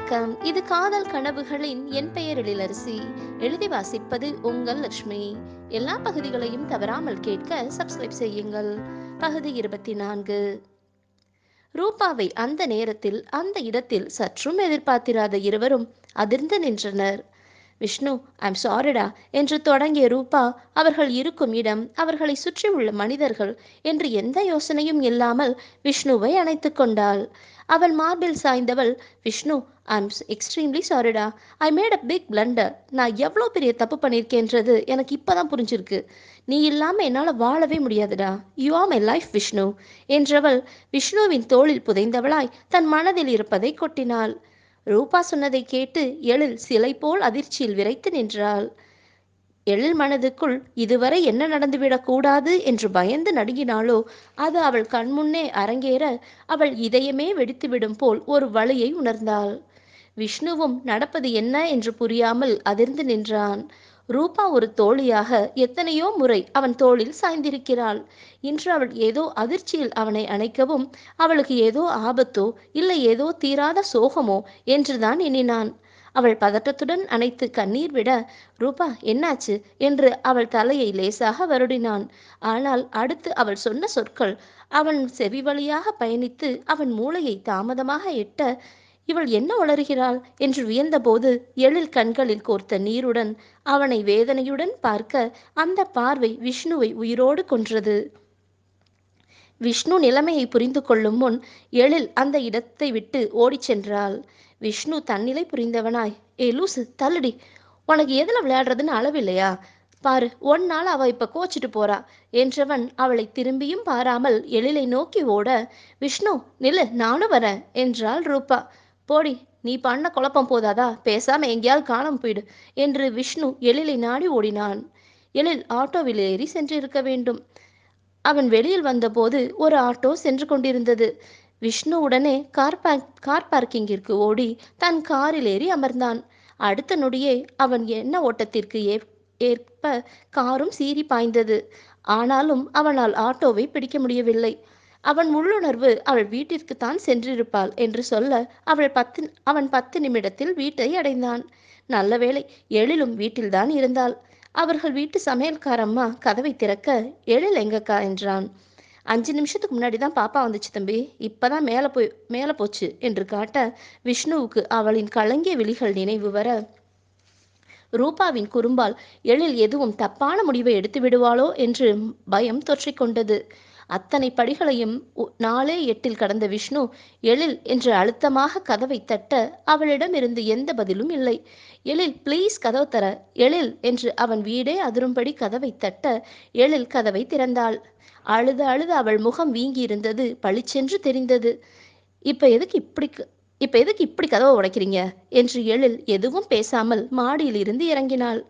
வணக்கம். இது காதல் கனவுகளின் என் பெயர் எழிலரசி. எழுதி வாசிப்பது உங்கள் லக்ஷ்மி. எல்லா பகுதிகளையும் தவறாமல் கேட்க சப்ஸ்கிரைப் செய்யுங்கள். பகுதி 24. ரூபாவை அந்த நேரத்தில் அந்த இடத்தில் சற்றும் எதிர்பார்த்திராத இருவரும் அதிர்ந்து நின்றனர். விஷ்ணு, ஐம் சாரிடா என்று தொடங்கிய ரூபா அவர்கள் இருக்கும் இடம், அவர்களை சுற்றியுள்ள மனிதர்கள் என்று எந்த யோசனையும் இல்லாமல் விஷ்ணுவை அணைத்து கொண்டாள். அவள் மார்பில் சாய்ந்தவள், விஷ்ணு, ஐம் எக்ஸ்ட்ரீம்லி சாரிடா. I made a big blunder. நான் எவ்வளோ பெரிய தப்பு பண்ணியிருக்கேன்றது எனக்கு இப்போதான் புரிஞ்சிருக்கு. நீ இல்லாமல் என்னால் வாழவே முடியாதுடா. You are my life Vishnu என்றவள் விஷ்ணுவின் தோளில் புதைந்தவளாய் தன் மனதில் இருப்பதை கொட்டினாள். ரூபா சொன்னதை கேட்டு எழில் சிலை போல் அதிர்ச்சியில் விரைத்து நின்றாள். எழில் மனதுக்குள் இதுவரை என்ன நடந்துவிடக் கூடாது என்று பயந்து நடுங்கினாளோ அது அவள் கண்முன்னே அரங்கேற அவள் இதயமே வெடித்துவிடும் போல் ஒரு வலியை உணர்ந்தாள். விஷ்ணுவும் நடப்பது என்ன என்று புரியாமல் அதிர்ந்து நின்றான். ரூபா ஒரு தோழியாக எத்தனையோ முறை அவன் தோளில் சாய்ந்திருக்கிறாள். இன்று அவள் ஏதோ அதிர்ச்சியில் அவனை அணைக்கவும் அவளுக்கு ஏதோ ஆபத்தோ இல்லை ஏதோ தீராத சோகமோ என்றுதான் எண்ணினான். அவள் பதட்டத்துடன் அணைத்து கண்ணீர் விட, ரூபா என்னாச்சு என்று அவள் தலையை லேசாக வருடினான். ஆனால் அடுத்து அவள் சொன்ன சொற்கள் அவன் செவி வழியாக பயணித்து அவன் மூளையை தாமதமாக எட்ட, இவள் என்ன உளறுகிறாள் என்று வியந்தபோது எழில் கண்களில் கோர்த்த நீருடன் அவனை வேதனையுடன் பார்க்க அந்த பார்வை விஷ்ணுவை உயிரோடு கொன்றது. விஷ்ணு நிலைமையை புரிந்து கொள்ளும் முன் எழில் அந்த இடத்தை விட்டு ஓடிச் சென்றாள். விஷ்ணு தன்னிலை புரிந்தவனாய், ஏ லூசு தள்ளுடி, உனக்கு எதுல விளையாடுறதுன்னு அளவில்லையா? பாரு, ஒன்னால அவ இப்ப கோச்சிட்டு போறா என்றவன் அவளை திரும்பியும் பாராமல் எழிலை நோக்கி ஓட, விஷ்ணு நில்லு, நானும் வரேன் என்றாள் ரூபா. போடி, நீ பண்ண குழப்பம் போதாதா, பேசாம எங்கேயாவது காணாம போயிடு என்று விஷ்ணு எழிலை நாடி ஓடினான். எழில் ஆட்டோவில் ஏறி சென்றிருக்க வேண்டும். அவன் வெளியில் வந்தபோது ஒரு ஆட்டோ சென்று கொண்டிருந்தது. விஷ்ணு உடனே கார் பார்க்கிங்கிற்கு ஓடி தன் காரில் ஏறி அமர்ந்தான். அடுத்த நொடியே அவன் என்ன ஓட்டத்திற்கு ஏற்ப காரும் சீறி பாய்ந்தது. ஆனாலும் அவனால் ஆட்டோவை பிடிக்க முடியவில்லை. அவன் உள்ளுணர்வு அவள் வீட்டிற்கு தான் சென்றிருப்பாள் என்று சொல்ல அவன் 10 நிமிடத்தில் வீட்டை அடைந்தான். நல்ல வேளை, எழிலும் வீட்டில்தான் இருந்தாள். அவர்கள் வீட்டு சமையல்காரம்மா கதவை திறக்க, எழில் எங்கக்கா என்றான். 5 நிமிஷத்துக்கு முன்னாடி தான் பாப்பா வந்துச்சு தம்பி, இப்பதான் மேலே போச்சு என்று காட்ட, விஷ்ணுவுக்கு அவளின் கலங்கிய விழிகள் நினைவு வர, ரூபாவின் குறும்பால் எழில் எதுவும் தப்பான முடிவை எடுத்து விடுவாளோ என்று பயம் தொற்றிக்கொண்டது. அத்தனை படிகளையும் 4-8 கடந்த விஷ்ணு எழில் என்று அழுத்தமாக கதவை தட்ட அவளிடமிருந்து எந்த பதிலும் இல்லை. எழில் ப்ளீஸ் கதவு தர, எழில் என்று அவன் வீடே அதிரும்படி கதவை தட்ட எழில் கதவை திறந்தாள். அழுது அழுது அவள் முகம் வீங்கி இருந்தது பளிச்சென்று தெரிந்தது. இப்ப எதுக்கு இப்படி இப்ப எதுக்கு இப்படி கதவை உடைக்கிறீங்க என்று எழில் எதுவும் பேசாமல் மாடியில் இருந்து இறங்கினாள்.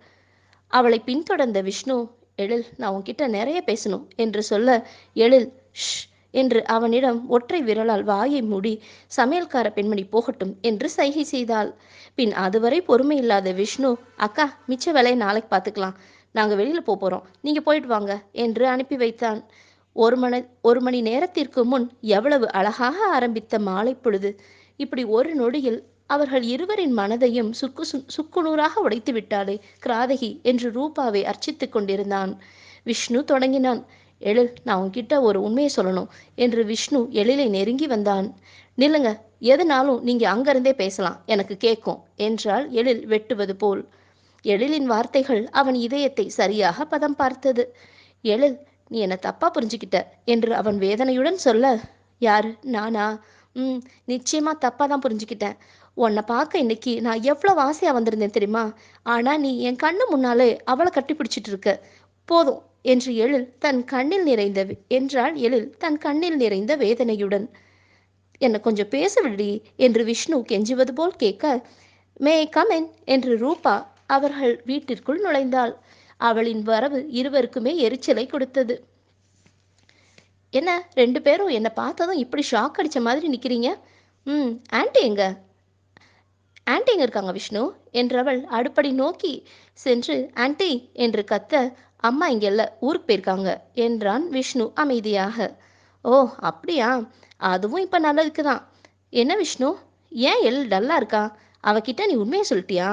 அவளை பின்தொடர்ந்த விஷ்ணு, எழில் நான் உன்கிட்ட நிறைய பேசணும் என்று சொல்ல, எழில் ஷ் என்று அவனிடம் ஒற்றை விரலால் வாயை மூடி சமையல்கார பெண்மணி போகட்டும் என்று சைகை செய்தாள். பின் அதுவரை பொறுமையில்லாத விஷ்ணு, அக்கா மிச்ச வேலையை நாளைக்கு பார்த்துக்கலாம், நாங்கள் வெளியில் போகிறோம், நீங்கள் போயிட்டு வாங்க என்று அனுப்பி வைத்தான். ஒரு மணி நேரத்திற்கு முன் எவ்வளவு அழகாக ஆரம்பித்த மாலை பொழுது இப்படி ஒரு நொடியில் அவர்கள் இருவரின் மனதையும் சுக்குநூறாக உடைத்து விட்டாளே கிராதகி என்று ரூபாவை அர்ச்சித்துக் கொண்டிருந்தான். விஷ்ணு தொடங்கினான். எழில், நான் உன்கிட்ட ஒரு உண்மையை சொல்லணும் என்று விஷ்ணு எழிலை நெருங்கி வந்தான். நில்லுங்க, எதுனாலும் நீங்க அங்கிருந்தே பேசலாம், எனக்கு கேட்கும் என்றால் எழில் வெட்டுவது போல். எழிலின் வார்த்தைகள் அவன் இதயத்தை சரியாக பதம் பார்த்தது. எழில், நீ என்ன தப்பா புரிஞ்சுக்கிட்ட என்று அவன் வேதனையுடன் சொல்ல, யாரு நானா? நிச்சயமா தப்பா தான் புரிஞ்சுக்கிட்டேன். உன்னை பார்க்க இன்னைக்கு நான் எவ்வளவு ஆசையா வந்திருந்தேன் தெரியுமா? ஆனா நீ என் கண்ணு முன்னாலே அவளை கட்டி பிடிச்சிட்டு இருக்க. போதும் என்று எழில் தன் கண்ணில் நிறைந்த வேதனையுடன். என்னை கொஞ்சம் பேச விடுடி என்று விஷ்ணு கெஞ்சுவது போல் கேட்க, மே கம் இன் என்று ரூபா அவர்கள் வீட்டிற்குள் நுழைந்தாள். அவளின் வரவு இருவருக்குமே எரிச்சலை கொடுத்தது. என்ன 2 பேரும் என்னை பார்த்ததும் இப்படி ஷாக் அடித்த மாதிரி நிற்கிறீங்க? ஆன்ட்டி எங்க? ஆன்ட்டி எங்க இருக்காங்க விஷ்ணு என்றவள் அடுப்படி நோக்கி சென்று, ஆன்ட்டி என்று கத்த, அம்மா இங்கே இல்லை, ஊருக்கு போயிருக்காங்க என்றான் விஷ்ணு அமைதியாக. ஓ அப்படியா, அதுவும் இப்போ நல்லதுக்கு தான். என்ன விஷ்ணு, ஏன் டல்லாக இருக்கா? அவகிட்ட நீ உண்மையை சொல்லிட்டியா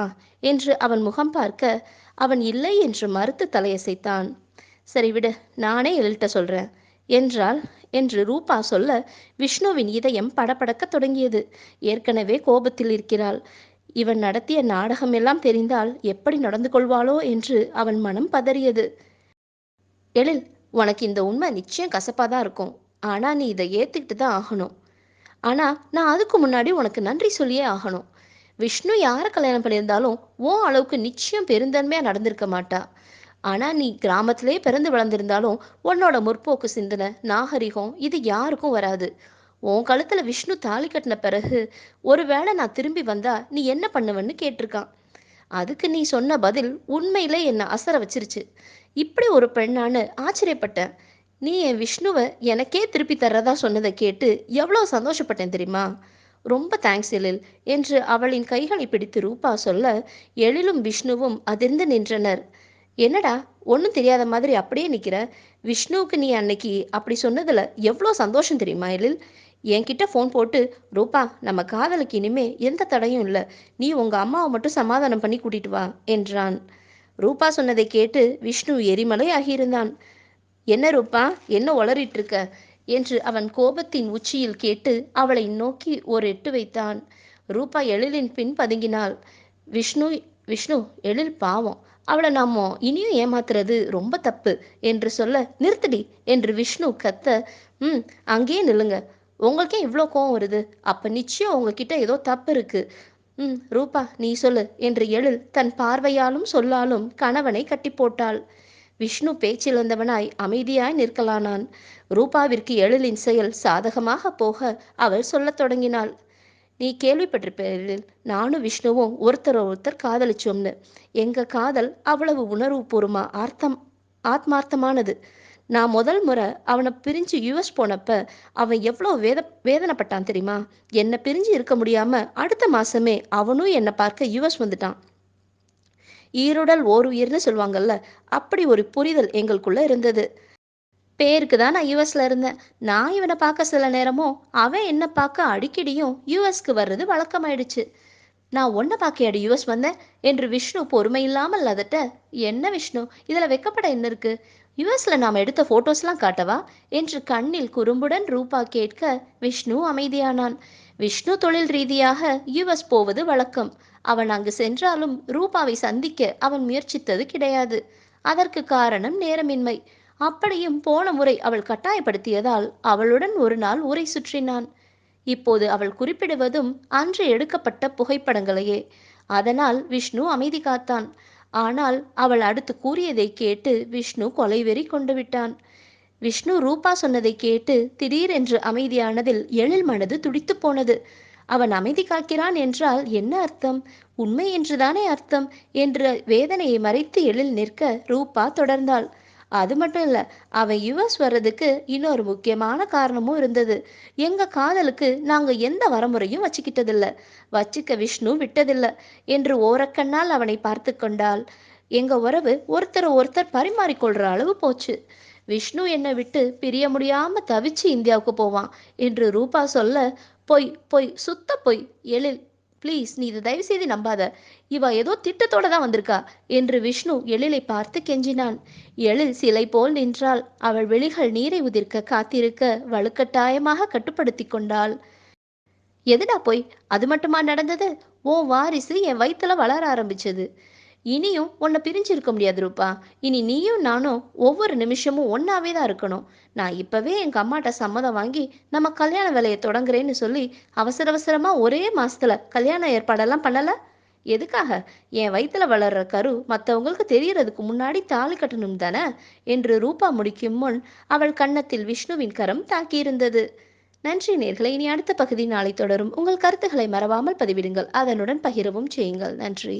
என்று அவன் முகம் பார்க்க அவன் இல்லை என்று மறுத்து தலையசைத்தான். சரி விடு, நானே எழில்கிட்ட சொல்றேன் என்றாள் என்று ரூபா சொல்ல விஷ்ணுவின் இதயம் படபடக்க தொடங்கியது. ஏற்கனவே கோபத்தில் இருக்கிறாள். இவன் நடத்திய நாடகம் எல்லாம் தெரிந்தால் எப்படி நடந்து கொள்வாளோ என்று அவன் மனம் பதறியது. எழில், உனக்கு இந்த உண்மை நிச்சயம் கசப்பாதான் இருக்கும். ஆனா நீ இதை ஏத்துக்கிட்டு தான் ஆகணும். ஆனா நான் அதுக்கு முன்னாடி உனக்கு நன்றி சொல்லியே ஆகணும். விஷ்ணு யாரை கல்யாணம் பண்ணியிருந்தாலும் ஓ அளவுக்கு நிச்சயம் பெருந்தன்மையா நடந்திருக்க மாட்டா. ஆனா நீ கிராமத்திலே பிறந்து வளர்ந்திருந்தாலும் உன்னோட முற்போக்கு சிந்தனை, நாகரிகம் இது யாருக்கும் வராது. உன் கழுத்துல விஷ்ணு தாலி கட்டின பிறகு ஒருவேளை நான் திரும்பி வந்தா நீ என்ன பண்ணுவன்னு கேட்டிருக்கான். அதுக்கு நீ சொன்ன பதில் உண்மையிலே என்னை அசர வச்சிருச்சு. இப்படி ஒரு பெண்ணான்னு ஆச்சரியப்பட்டேன். நீ என் விஷ்ணுவை எனக்கே திருப்பி தர்றதா சொன்னதை கேட்டு எவ்வளோ சந்தோஷப்பட்டேன் தெரியுமா? ரொம்ப தேங்க்ஸ் எழில் என்று அவளின் கைகளை பிடித்து ரூபா சொல்ல எழிலும் விஷ்ணுவும் அதிர்ந்து நின்றனர். என்னடா ஒன்றும் தெரியாத மாதிரி அப்படியே நிற்கிற? விஷ்ணுவுக்கு நீ அன்னைக்கு அப்படி சொன்னதில் எவ்வளோ சந்தோஷம் தெரியுமா எழில்? என்கிட்ட ஃபோன் போட்டு, ரூபா நம்ம காதலுக்கு இனிமே எந்த தடையும் இல்லை, நீ உங்கள் அம்மாவை மட்டும் சமாதானம் பண்ணி கூட்டிட்டு வா என்றான். ரூபா சொன்னதை கேட்டு விஷ்ணு எரிமலை ஆகியிருந்தான். என்ன ரூபா, என்ன உளறிட்டு இருக்க என்று அவன் கோபத்தின் உச்சியில் கேட்டு அவளை நோக்கி ஒரு எட்டு வைத்தான். ரூபா எழிலின் பின் பதுங்கினாள். விஷ்ணு விஷ்ணு எழில் பாவம், அவளை நாம இனியும் ஏமாத்துறது ரொம்ப தப்பு என்று சொல்ல, நிறுத்தடி என்று விஷ்ணு கத்த, அங்கேயே நில்லுங்க, உங்களுக்கே இவ்வளோ கோவம் வருது, அப்ப நிச்சயம் உங்ககிட்ட ஏதோ தப்பு இருக்கு. ரூபா நீ சொல்லு என்று எழில் தன் பார்வையாலும் சொல்லாலும் கணவனை கட்டி போட்டாள். விஷ்ணு பேச்சிழந்தவனாய் அமைதியாய் நிற்கலானான். ரூபாவிற்கு எழிலின் செயல் சாதகமாக போக அவள் சொல்லத் தொடங்கினாள். நீ கேள்விப்பட்டிருப்ப எழில், நானும் விஷ்ணுவும் ஒருத்தர் காதலிச்சோம்னு. எங்க காதல் அவ்வளவு உணர்வுபூர்வமா ஆத்மார்த்தமானது. நான் முதல் முறை அவனை பிரிஞ்சு யுஎஸ் போனப்ப அவன் எவ்வளோ வேதனைப்பட்டான் தெரியுமா? என்னை பிரிஞ்சு இருக்க முடியாம அடுத்த மாசமே அவனும் என்னை பார்க்க யுஎஸ் வந்துட்டான். ஈருடல் ஓர் உயிர்னு சொல்லுவாங்கல்ல, அப்படி ஒரு புரிதல் எங்களுக்குள்ள இருந்தது. பேருக்கு தான் நான் யுஎஸ்ல இருந்தேன். நான் இவனை பார்க்க சில நேரமும் அவன் என்ன பார்க்க அடிக்கடியும் யுஎஸ்க்கு வர்றது வழக்கமாயிடுச்சு. நான் உன்னை பார்க்கையாடி யுஎஸ் வந்தேன் என்று விஷ்ணு பொறுமை இல்லாமல் அதட்ட, என்ன விஷ்ணு இதுல வெக்கப்பட என்ன இருக்கு? யுஎஸ்ல நாம் எடுத்த போட்டோஸ்லாம் காட்டவா என்று கண்ணில் குறும்புடன் ரூபா கேட்க விஷ்ணு அமைதியானான். விஷ்ணு தொழில் ரீதியாக யுஎஸ் போவது வழக்கம். அவன் அங்கு சென்றாலும் ரூபாவை சந்திக்க அவன் முயற்சித்தது கிடையாது. அதற்கு காரணம் நேரமின்மை. அப்படியும் போன முறை அவள் கட்டாயப்படுத்தியதால் அவளுடன் ஒரு நாள் ஊரை சுற்றினான். இப்போது அவள் குறிப்பிடுவதும் அன்று எடுக்கப்பட்ட புகைப்படங்களையே. அதனால் விஷ்ணு அமைதி காத்தான். ஆனால் அவள் அடுத்து கூறியதை கேட்டு விஷ்ணு கொலைவெறி கொண்டு விட்டான். விஷ்ணு ரூபா சொன்னதை கேட்டு திடீரென்று அமைதியானதில் எழில் மனது துடித்து போனது. அவன் அமைதி காக்கிறான் என்றால் என்ன அர்த்தம்? உண்மை என்றுதானே அர்த்தம் என்ற வேதனையை மறைத்து எழில் நிற்க ரூபா தொடர்ந்தாள். அது மட்டும் இல்ல, அவன் யுஎஸ் வர்றதுக்கு இன்னொரு முக்கியமான காரணமும் இருந்தது. எங்க காதலுக்கு நாங்க எந்த வரமுறையும் வச்சுக்கிட்டதில்ல, வச்சுக்க விஷ்ணு விட்டதில்ல என்று ஓரக்கண்ணால் அவனை பார்த்து கொண்டாள். எங்க உறவு ஒருத்தர் பரிமாறிக்கொள்ற அளவு போச்சு. விஷ்ணு என்னை விட்டு பிரிய முடியாம தவிச்சு இந்தியாவுக்கு போவான் என்று ரூபா சொல்ல, பொய் பொய் சுத்த பொய். எழில் ப்ளீஸ், நீ இதை தயவு செய்து நம்பாத. இவ ஏதோ திட்டத்தோட தான் வந்திருக்கா என்று விஷ்ணு எழிலை பார்த்து கெஞ்சினான். எழில் சிலை போல் நின்றாள். அவள் விழிகள் நீரை உதிர்க்க காத்திருக்க வலுக்கட்டாயமாக கட்டுப்படுத்தி கொண்டாள். எதுடா போய்? அது மட்டுமா நடந்தது? ஓ வாரிசு என் வயிற்றுல வளர ஆரம்பிச்சது. இனியும் உன்னை பிரிஞ்சிருக்க முடியாது ரூபா. இனி நீயும் நானும் ஒவ்வொரு நிமிஷமும் ஒன்னாவே தான் இருக்கணும். நான் இப்பவே எங்க அம்மாட்ட சம்மதம் வாங்கி நம்ம கல்யாண வேலையை தொடங்குறேன்னு சொல்லி அவசரமா ஒரே மாசத்துல கல்யாண ஏற்பாடெல்லாம் பண்ணல. எதுக்காக? என் வயிற்றுல வளர்ற கரு மற்றவங்களுக்கு தெரியறதுக்கு முன்னாடி தாலி கட்டணும் தானே என்று ரூபா முடிக்கும் முன் அவள் கன்னத்தில் விஷ்ணுவின் கரம் தாக்கியிருந்தது. நன்றி நேயர்களே. இனி அடுத்த பகுதி நாளை தொடரும். உங்கள் கருத்துக்களை மறவாமல் பதிவிடுங்கள். அதனுடன் பகிரவும் செய்யுங்கள். நன்றி.